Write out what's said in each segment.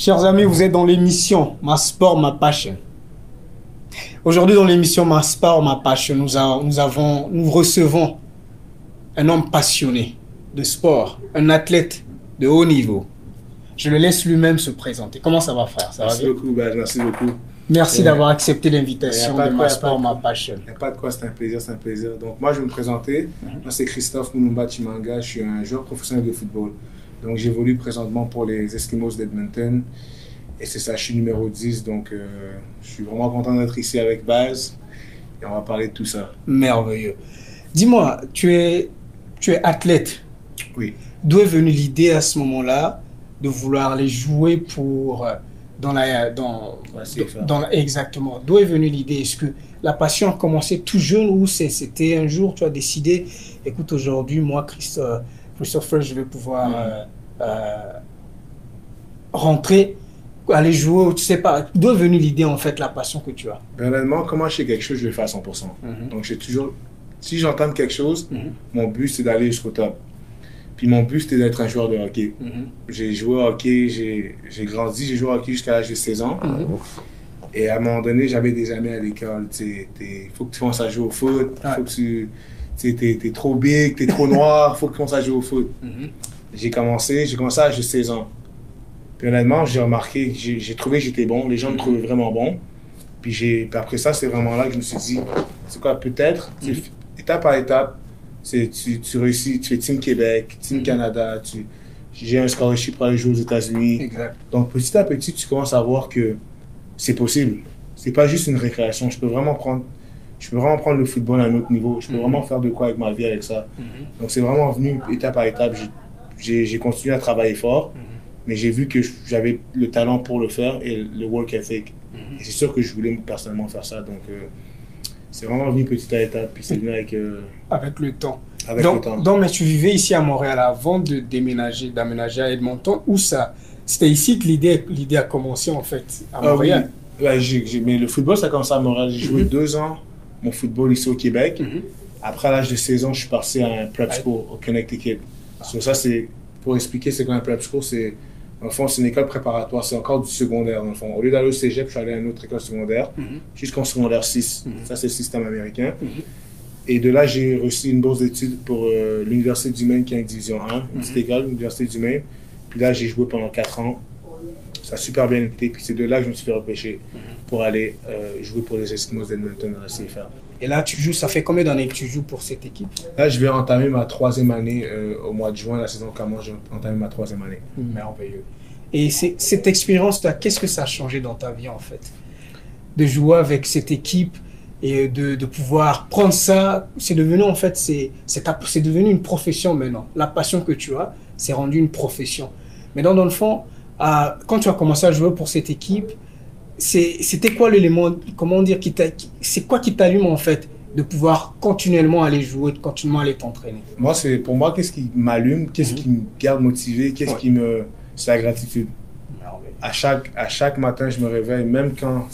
Chers amis, vous êtes dans l'émission Ma Sport, Ma Passion. Aujourd'hui, dans l'émission Ma Sport, Ma Passion, nous recevons un homme passionné de sport, un athlète de haut niveau. Je le laisse lui-même se présenter. Comment ça va, frère? Ça Merci va bien? beaucoup, merci beaucoup. Merci d'avoir accepté l'invitation de Ma Sport, Ma Passion. Il n'y a pas de quoi, c'est un plaisir, c'est un plaisir. Donc moi, je vais me présenter. Moi, c'est Christophe Mulumba Chimanga. Je suis un joueur professionnel de football. Donc j'évolue présentement pour les Eskimos d'Edmonton. Et c'est ça, je suis numéro 10. Donc je suis vraiment content d'être ici avec Baz. Et on va parler de tout ça. Merveilleux. Dis-moi, tu es athlète. Oui. D'où est venue l'idée à ce moment-là de vouloir aller jouer pour exactement. D'où est venue l'idée? Est-ce que la passion a commencé tout jeune ou c'était un jour tu as décidé, écoute, aujourd'hui, moi, Christopher, je vais pouvoir rentrer, aller jouer, tu sais pas. D'où est venue l'idée, en fait, la passion que tu as? Honnêtement, comment je fais quelque chose, je le fais à 100%. Donc j'ai toujours, si j'entame quelque chose, mon but c'est d'aller jusqu'au top. Puis mon but, c'était d'être un joueur de hockey. J'ai joué au hockey, j'ai grandi, j'ai joué au hockey jusqu'à l'âge de 16 ans. Et à un moment donné, j'avais des amis à l'école. Il faut que tu commences à jouer au foot. Faut que t'es trop big, t'es trop noir, faut que tu commences à jouer au foot. J'ai commencé à l'âge de 16 ans. Puis honnêtement, j'ai remarqué, j'ai trouvé que j'étais bon. Les gens me trouvaient vraiment bon. Puis après ça, c'est vraiment là que je me suis dit, c'est quoi, peut-être, étape par étape, tu réussis, tu fais Team Québec, Team Canada, j'ai un scholarship pour aller jouer aux États-Unis. Donc petit à petit, tu commences à voir que c'est possible. C'est pas juste une récréation. Je peux vraiment prendre le football à un autre niveau. Je peux vraiment faire de quoi avec ma vie avec ça. Donc c'est vraiment venu étape par étape. J'ai continué à travailler fort, mais j'ai vu que j'avais le talent pour le faire et le work ethic. Et c'est sûr que je voulais personnellement faire ça. Donc c'est vraiment venu petit à étape, puis c'est venu avec le temps. Le temps. Donc, mais tu vivais ici à Montréal d'aménager à Edmonton, où ça? C'était ici que l'idée a commencé, en fait, à Montréal. Oui. Ouais, mais le football, ça a commencé à Montréal. J'ai joué 2 ans mon football ici au Québec. Après, à l'âge de 16 ans, je suis parti à un prep school au Connecticut. Ça, c'est pour expliquer c'est quoi un prep school, dans le fond, c'est une école préparatoire, c'est encore du secondaire, dans le fond. Au lieu d'aller au cégep, je suis allé à une autre école secondaire, jusqu'en secondaire 6. Ça, c'est le système américain. Et de là, j'ai reçu une bourse d'études pour l'Université du Maine, qui est en Division 1, une petite école, l'Université du Maine. Puis là, j'ai joué pendant 4 ans. Ça a super bien été. Puis c'est de là que je me suis fait repêcher pour aller jouer pour les Eskimos d'Edmonton dans la CFL. Et là, tu joues, ça fait combien d'années que tu joues pour cette équipe? Là, je vais entamer ma 3e année au mois de juin. La saison commence, je vais entamer ma 3e année. Merveilleux. Et cette expérience-là, qu'est-ce que ça a changé dans ta vie, en fait? De jouer avec cette équipe et de pouvoir prendre ça, c'est devenu, en fait, c'est devenu une profession maintenant. La passion que tu as, c'est rendu une profession. Mais dans le fond, quand tu as commencé à jouer pour cette équipe, c'était quoi l'élément, comment dire, c'est quoi qui t'allume en fait de pouvoir continuellement aller jouer, continuellement aller t'entraîner? Pour moi, qu'est-ce qui m'allume, qu'est-ce qui me garde motivé, c'est la gratitude. À chaque matin, je me réveille, même quand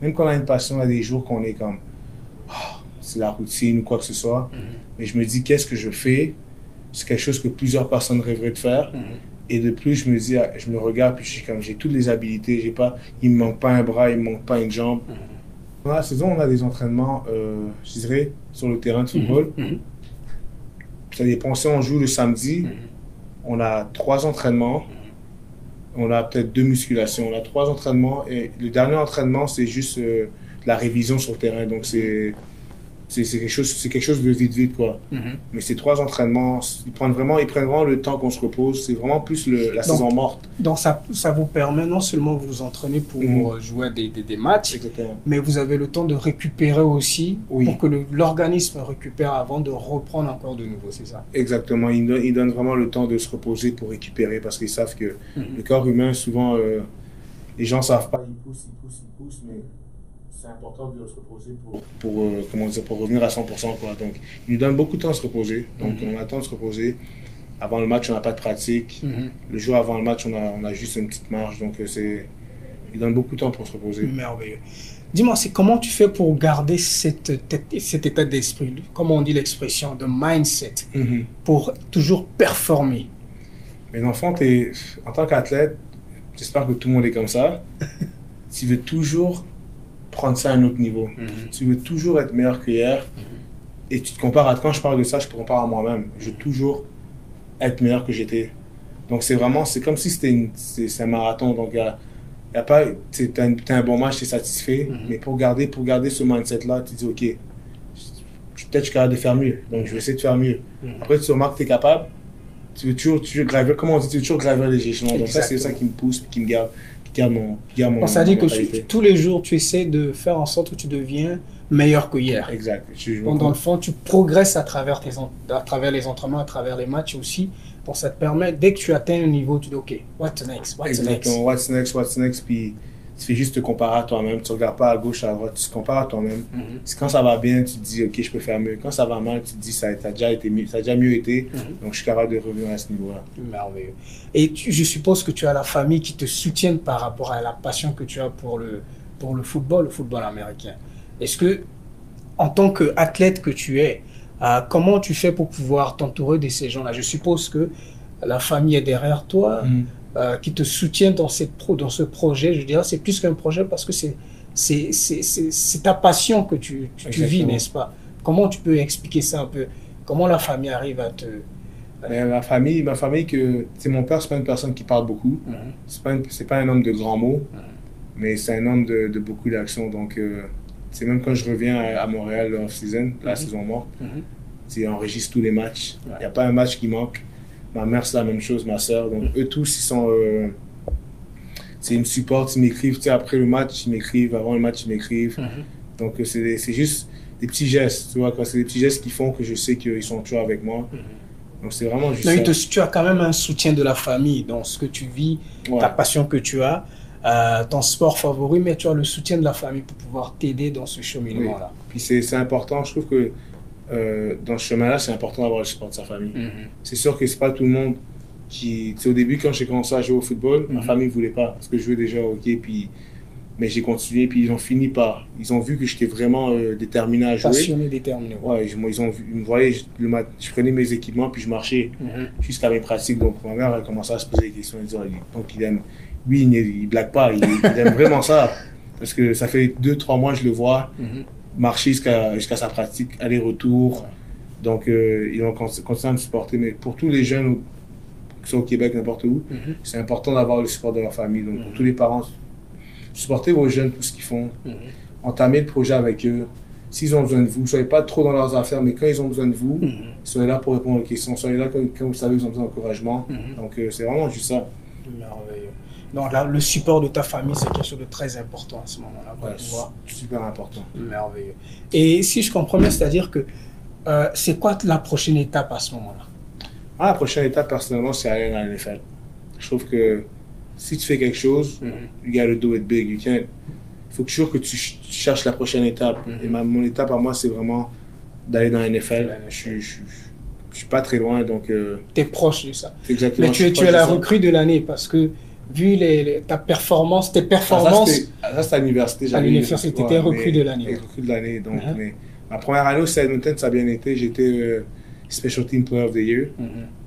on a une passion, il y a des jours qu'on est comme, c'est la routine ou quoi que ce soit, mais je me dis, qu'est-ce que je fais? C'est quelque chose que plusieurs personnes rêveraient de faire. Et de plus, je me dis, je me regarde, puis je suis comme, j'ai toutes les habilités, il me manque pas un bras, il me manque pas une jambe. Dans la saison, on a des entraînements, je dirais, sur le terrain de football. Ça dépend, si on joue le samedi, on a 3 entraînements, on a peut-être 2 musculations, on a 3 entraînements, et le dernier entraînement, c'est juste la révision sur le terrain, donc c'est quelque chose de vite, quoi. Mais ces 3 entraînements, ils prennent vraiment le temps qu'on se repose. C'est vraiment plus la saison morte. Donc ça vous permet non seulement de vous entraîner pour jouer des matchs, mais vous avez le temps de récupérer aussi, pour que l'organisme récupère avant de reprendre encore de nouveau, c'est ça? Exactement. Ils donnent vraiment le temps de se reposer pour récupérer, parce qu'ils savent que le corps humain, souvent, les gens ne savent pas, ils poussent, mais c'est important de se reposer pour revenir à 100%, quoi. Donc, ils nous donnent beaucoup de temps de se reposer. Donc, on a le temps de se reposer. Avant le match, on n'a pas de pratique. Le jour avant le match, on a juste une petite marche. Donc, ils donnent beaucoup de temps pour se reposer. Merveilleux. Dis-moi, comment tu fais pour garder cet état d'esprit, comme on dit l'expression, de mindset, pour toujours performer? Mais dans le fond, en tant qu'athlète, j'espère que tout le monde est comme ça. Tu veux toujours prendre ça à un autre niveau. Tu veux toujours être meilleur qu'hier. Et tu te compares à, quand je parle de ça, je me compare à moi-même. Je veux toujours être meilleur que j'étais. Donc c'est vraiment, c'est comme si c'est un marathon. Donc y a pas, t'as un bon match, t'es satisfait. Mais pour garder ce mindset-là, tu dis, OK, peut-être je suis capable de faire mieux. Donc je vais essayer de faire mieux. Après, tu remarques que tu es capable. Tu veux toujours gravir, comment on dit, tu veux toujours gravir les échelons. Donc ça, c'est ça qui me pousse, qui me garde, ça dit que tous les jours, tu essaies de faire en sorte que tu deviens meilleur que hier. Exact. Dans le fond, tu progresses à travers les entraînements, à travers les matchs aussi. Donc ça te permet, dès que tu atteins un niveau, tu dis OK, what's next? Exactement, what's next? Puis tu fais juste te comparer à toi-même. Tu ne regardes pas à gauche, à droite, tu te compares à toi-même. Quand ça va bien, tu te dis OK, je peux faire mieux. Quand ça va mal, tu te dis ça a déjà mieux été. Donc je suis capable de revenir à ce niveau-là. Merveilleux. Et je suppose que tu as la famille qui te soutienne par rapport à la passion que tu as pour le football américain. Est-ce que, en tant qu'athlète que tu es, comment tu fais pour pouvoir t'entourer de ces gens-là? Je suppose que la famille est derrière toi, qui te soutient dans ce projet. Je dirais c'est plus qu'un projet parce que c'est ta passion que tu vis, n'est-ce pas? Comment tu peux expliquer ça un peu? Comment la famille arrive à te... Ma famille, mon père, c'est pas une personne qui parle beaucoup. C'est pas un homme de grands mots, mais c'est un homme de beaucoup d'actions. Donc, c'est même quand je reviens à Montréal off-season, la saison morte, il enregistre tous les matchs. Il n'y a pas un match qui manque. Ma mère, c'est la même chose, ma soeur. Donc, eux tous, ils me supportent, ils m'écrivent. Après le match, ils m'écrivent. Avant le match, ils m'écrivent. Donc, c'est juste des petits gestes. Tu vois, c'est des petits gestes qui font que je sais qu'ils sont toujours avec moi. Donc, c'est vraiment juste ça. Tu as quand même un soutien de la famille dans ce que tu vis, ta passion que tu as. Ton sport favori, mais tu as le soutien de la famille pour pouvoir t'aider dans ce cheminement-là. Puis c'est important, je trouve que dans ce chemin-là, c'est important d'avoir le support de sa famille. C'est sûr que c'est pas tout le monde qui... Au début, quand j'ai commencé à jouer au football, ma famille ne voulait pas, parce que je jouais déjà au hockey, mais j'ai continué, puis ils ont fini par... Ils ont vu que j'étais vraiment déterminé à jouer. Passionné, déterminé. Ouais, ils me voyaient, je prenais mes équipements, puis je marchais jusqu'à mes pratiques. Donc ma mère a commencé à se poser des questions, elle disait, donc il aime... Lui, il ne blague pas, il aime vraiment ça. Parce que ça fait 2-3 mois, je le vois marcher jusqu'à sa pratique, aller-retour. Donc, ils vont continuer à me supporter. Mais pour tous les jeunes qui sont au Québec, n'importe où, c'est important d'avoir le support de leur famille. Donc, pour tous les parents, supportez vos jeunes, tout ce qu'ils font. Entamez le projet avec eux. S'ils ont besoin de vous, ne soyez pas trop dans leurs affaires, mais quand ils ont besoin de vous, soyez là pour répondre aux questions. Soyez là quand vous savez qu'ils ont besoin d'encouragement. Donc, c'est vraiment juste ça. Merveilleux. Donc là, le support de ta famille, c'est quelque chose de très important à ce moment-là. Super important. Merveilleux. Et si je comprends bien, c'est-à-dire que c'est quoi la prochaine étape à ce moment-là? La prochaine étape, personnellement, c'est aller dans la NFL. Je trouve que si tu fais quelque chose, you gotta do it big. Il faut toujours que tu cherches la prochaine étape. Et mon étape à moi, c'est vraiment d'aller dans la NFL. Je suis pas très loin, donc... Tu es proche de ça. Exactement. Mais tu es la recrue de l'année parce que vu tes performances... Ça, c'est à l'université. À l'université, tu étais recrue de l'année. Recrue de l'année. Donc, mais ma première année au Edmonton, ça a bien été. J'étais Special Team Player of the Year.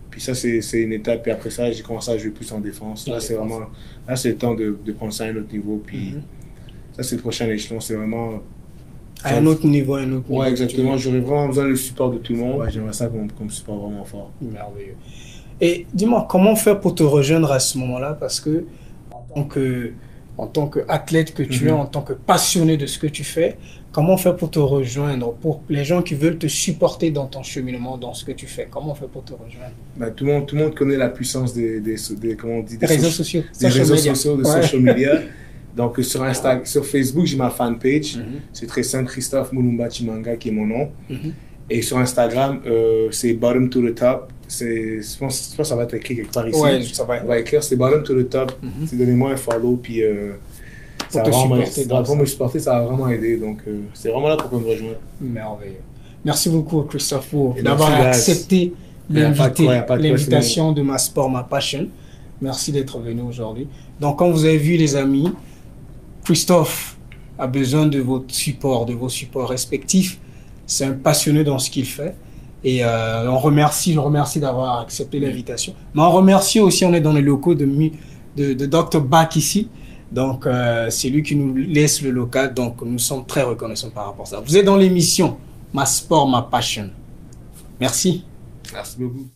Puis ça, c'est une étape. Puis après ça, j'ai commencé à jouer plus en défense. Là, c'est vraiment... Là, c'est le temps de prendre ça à un autre niveau. Puis ça, c'est le prochain échelon. C'est vraiment... À un autre niveau, Ouais, exactement. J'aurais vraiment besoin du support de tout le monde. Ouais, j'aimerais ça qu'on me supporte vraiment fort. Merveilleux. Et dis-moi, comment faire pour te rejoindre à ce moment-là? Parce que en tant qu'athlète que tu es, en tant que passionné de ce que tu fais, comment faire pour te rejoindre? Pour les gens qui veulent te supporter dans ton cheminement, dans ce que tu fais, comment faire pour te rejoindre? Tout le monde connaît la puissance des comment on dit, des réseaux sociaux. Des réseaux sociaux, de social media. Donc sur Facebook, j'ai ma fanpage. C'est très simple, Christophe Mulumba Chimanga qui est mon nom. Et sur Instagram, c'est Bottom to the Top. Je pense que ça va être écrit quelque part ici. Ouais, ça va. On va écrire, c'est Bottom to the Top. Donnez-moi un follow, puis ça va me supporter, ça va vraiment aider. Donc, c'est vraiment là pour me rejoindre. Merveilleux. Merci beaucoup, Christophe, pour d'avoir accepté l'invitation de Ma Sport, Ma Passion. Merci d'être venu aujourd'hui. Donc, comme vous avez vu, les amis, Christophe a besoin de vos supports respectifs. C'est un passionné dans ce qu'il fait. Et je remercie d'avoir accepté l'invitation. Mais on remercie aussi, on est dans les locaux de de Dr. Bach ici. Donc, c'est lui qui nous laisse le local. Donc, nous sommes très reconnaissants par rapport à ça. Vous êtes dans l'émission Ma Sport, Ma Passion. Merci. Merci beaucoup.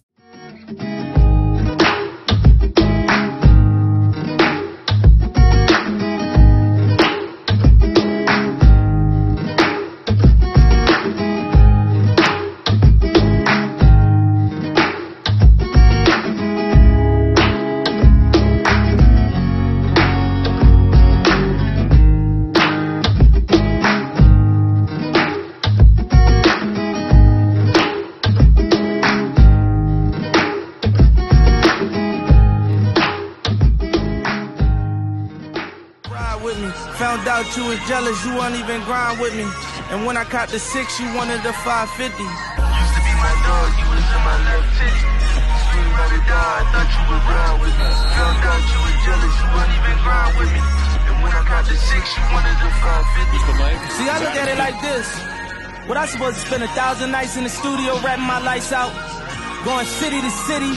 Found out you was jealous, you wouldn't even grind with me. And when I caught the 6, you wanted the 550. Used to be my dog, you was in my left titty. Scream out the dog, I thought you would ride with me. Found out you was jealous, you wouldn't even grind with me. And when I caught the 6, you wanted the 550. See, I look at it like this. What I supposed to spend 1,000 nights in the studio rapping my lights out, going city to city.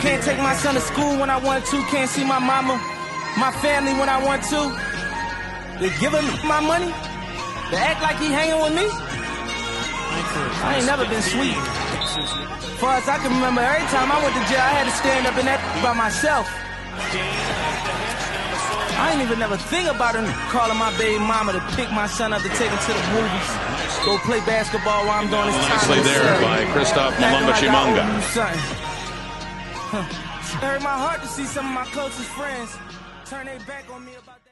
Can't take my son to school when I want to, can't see my mama, my family when I want to. They give him my money? They act like he hanging with me? I ain't never been sweet. Far as I can remember, every time I went to jail, I had to stand up in that by myself. I ain't even never think about him calling my baby mama to pick my son up to take him to the movies. Go play basketball while I'm doing this time. Nicely there by Christoph Mulumba Chimanga. It hurt my heart to see some of my closest friends turn their back on me about that.